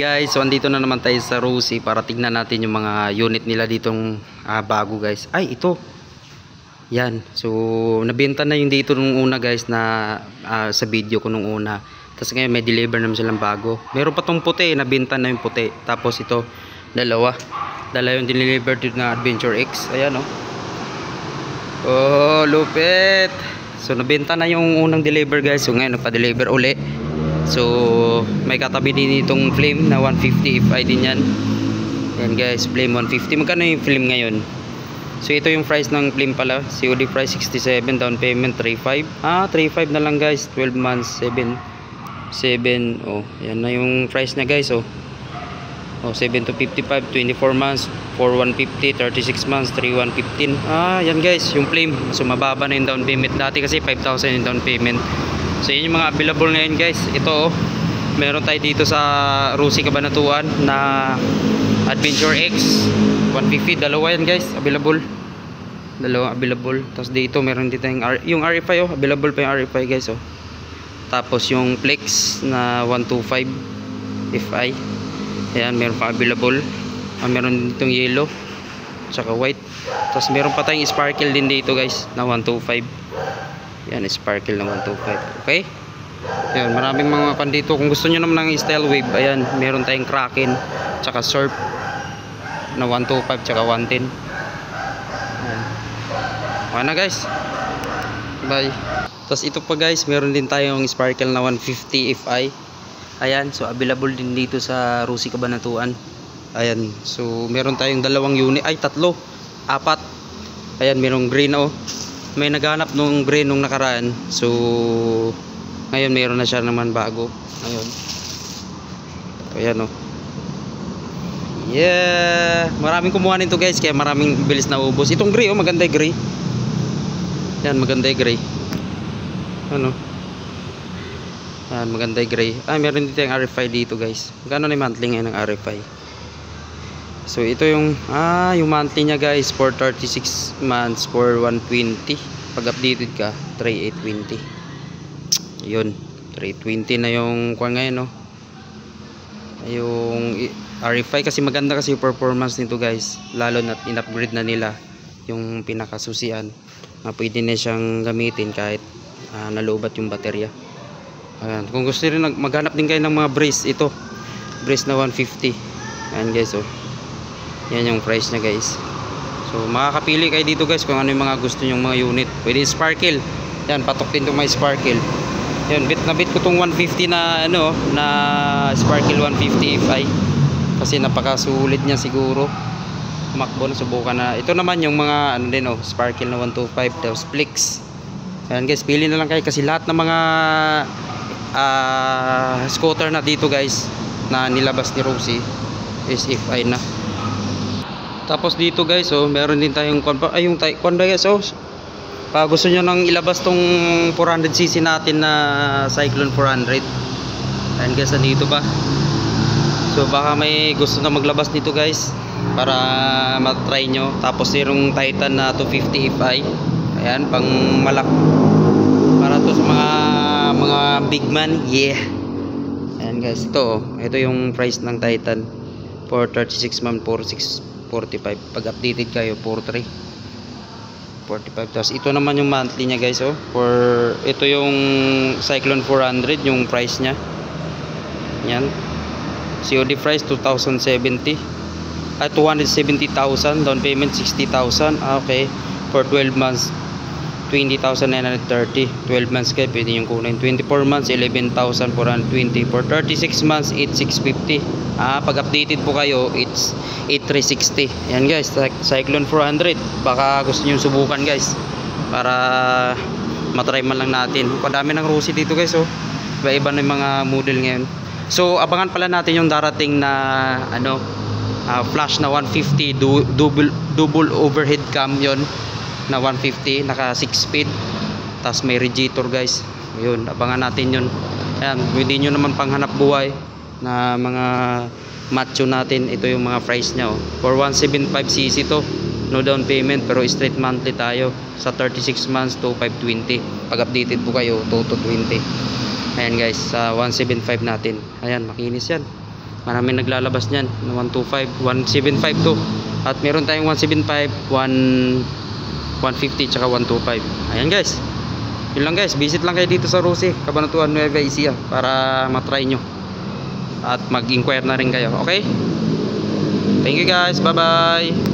Guys, so andito na naman tayo sa Rosie para tignan natin yung mga unit nila ditong bago guys. Ay, ito. Yan. So, nabenta na yung dito nung una guys na sa video ko nung una. Tapos ngayon may deliver naman silang bago. Meron pa tong puti, nabenta na yung puti. Tapos ito, dalawa. Dalawa yung deliver dito na Adventure X. Ayan oh. Oh, lupit. So, nabenta na yung unang deliver guys. So, ngayon nagpa-deliver uli. So, may katabi din itong flame na 150 FI din yan. Yan guys, flame 150. Magkano yung flame ngayon? So, ito yung price ng flame pala. COD price 67, down payment 35. 35 na lang guys. 12 months, 7. Oh, yan na yung price na guys. Oh, 7 to 55, 24 months, 4150, 36 months, 3115. Yan guys, yung flame. So, mababa na yung down payment. Dati kasi 5,000 yung down payment. So yun yung mga available ngayon guys. Ito meron tayo dito sa Rosie Cabanatuan na Adventure X 150. Dalawa yan guys, available. Dalawa available. Tapos dito meron dito yung RFI available pa yung RFI guys Tapos yung Flex na 125 FI. Ayan, meron pa available. Meron ditong yellow tsaka white. Tapos meron pa tayong sparkle din dito guys na 125. Yan, sparkle na 125. Okay? Yan, maraming mga kan dito. Kung gusto nyo naman ng style wave, ayan, meron tayong Kraken tsaka Surf na 125 tsaka 110. Ayan. Okay na guys. Bye. Tapos ito pa guys, meron din tayong sparkle na 150 FI. Ayan, so available din dito sa Rosie Cabanatuan. Ayan, so meron tayong dalawang unit. Ay, tatlo. Apat. Ayan, merong green may naghanap nung green nung nakaraan. So ngayon meron na siya naman bago. Ayun. Ayan Yeah, maraming kumuha nito guys, kaya maraming bilis na ubos. Itong gray maganda yung gray. Yan, maganda yung gray. Ano? Yan, maganda yung gray. Meron dito yung RFI dito guys. Magkano na yung monthly ngayon ng RFI? So ito yung monthly niya guys for 36 months for 120. Pag updated ka 3820. Yun, 320 na yung kuha ngayon yung RFI kasi maganda kasi yung performance nito guys. Lalo na in-upgrade na nila yung pinakasusian na pwede na siyang gamitin kahit nalubat yung baterya. Ayan. Kung gusto rin maghanap din kayo ng mga brace, ito brace na 150. Ayan guys yan yung price niya guys. So makakapili kayo dito guys kung ano yung mga gusto nyong mga unit. Pwede sparkle. Yan, patok din itong may sparkle. Yan, bit ko tong 150 na na sparkle 150 FI. Kasi napakasulit niya siguro. Makbo na, subukan na. Ito naman yung mga sparkle na 125 tapos Flex. Yan guys, pili na lang kayo kasi lahat ng mga scooter na dito guys na nilabas ni Rosie is FI na. Tapos dito guys meron din tayong yung Honda guys pag gusto nyo nang ilabas tong 400cc natin na Cyclone 400. Ayan guys, dito pa. So baka may gusto na maglabas nito guys para matry nyo. Tapos yung Titan na 250 FI. Ayan, pang malak para to sa mga big man. Yeah. Ayan guys, ito yung price ng Titan for 36 month 4645. Pag updated kayo 43 45. Tapos ito naman yung monthly nya guys for ito yung Cyclone 400 yung price nya. Yan, COD price 2,070 270,000, down payment 60,000. Okay, for 12 months 20,930. 12 months kayo pwede yung kunin. 24 months 11,420. For 36 months 8,650. Pag updated po kayo it's 8,360. Yan guys, Cyclone 400. Baka gusto nyo subukan guys para matry man lang natin. Padami ng Rosie dito guys iba-iba na yung mga model ngayon. So abangan pala natin yung darating na flash na 150 double overhead cam yon na 150, naka 6 speed, tapos may radiator guys. Yun, abangan natin yun. Ayan, pwede nyo naman panghanap buhay na mga macho natin. Ito yung mga price nya for 175cc to, no down payment pero straight monthly tayo sa 36 months to 520. Pag updated po kayo 2 to 20. Ayan guys, sa 175 natin. Ayan, makinis yan. Maraming naglalabas niyan na 125, 175 to. At meron tayong 175, 150 tsaka 125. Ayan guys. Yun lang guys, visit lang kayo dito sa Rosie, Cabanatuan, Nueva Ecija para matry nyo. At mag-inquire na rin kayo. Okay? Thank you guys. Bye bye.